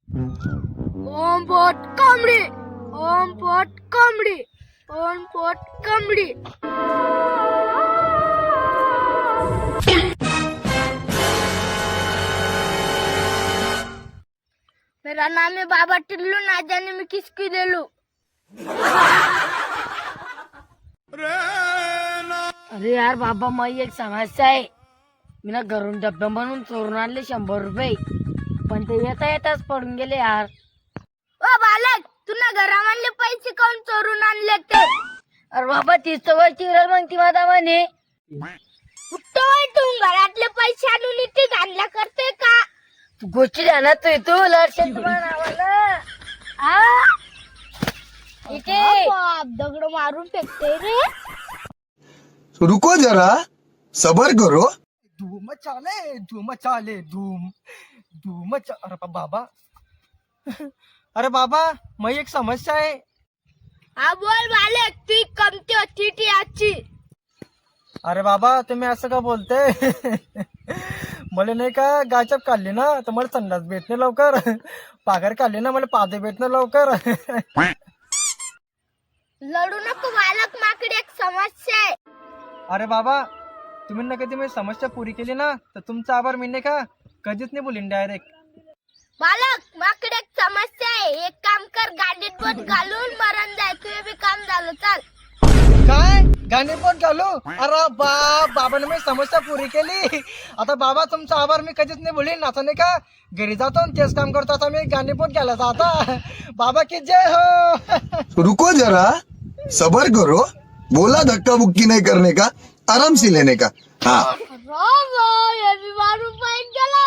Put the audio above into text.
ओम पोट कोंबडी, ओम पोट कोंबडी, ओम पोट कोंबडी। मेरा नाम है बाबा टिल्लू, ना जाने मैं किसकी ले लूं। अरे यार बाबा, माझी एक समस्या आहे. मी ना घरून डब्बे म्हणून चोरून आणले 100 रुपये, पण ते येता येताच पडून गेले यार. ओ बालक, तू ना घरामधले पैसे कोण चोरून आणले ते? अरे बाबा, तीच तर वय चिरल मग ती माझा म्हणे. कुठं तू घरातले पैसे आणून इथे घाणला करते का? तू गोष्टी ध्यानात तू लक्षात इथे बाप, दगड मारून फेकते रे. रुको जरा, सबर करो. धूम चाले धूम अरे बाबा, अरे बाबा, मग एक समस्या आहे. हा बोल बालक, ती कमती होती ती आजची. अरे बाबा, तुम्ही असं का बोलते? मला नाही का गायचप काढली ना तर मला संडास भेटणे लवकर, पाघर काढली ना मला पादे भेटणे लवकर. लढू नको बालक, माकडे एक समस्या आहे. अरे बाबा, तुम्ही ना कधी मी समस्या पुरी केली ना तर तुमचा आभार मी नाही का कधीच नाही बोलीन डायरेक्ट. बालक, माकडे एक समस्या आहे. एक काम कर, गाडीत बोट घालून मरण जाय, तुझे बी काम झालं. चाल. काय गाणी पण घालू? अरे बाबाने मी समस्या पुरी केली. आता बाबा, तुमचा आभार मी कधीच नाही बोलीन. असं नाही का घरी जातो आणि तेच काम करतो. आता मी गाणी पण घालायचं आता. बाबा की जय हो. रुको जरा, सबर करो. बोला धक्का बुक्की नहीं करने का, आराम से लेने का. हाँ, ये भी मारून पाहिजे गेला.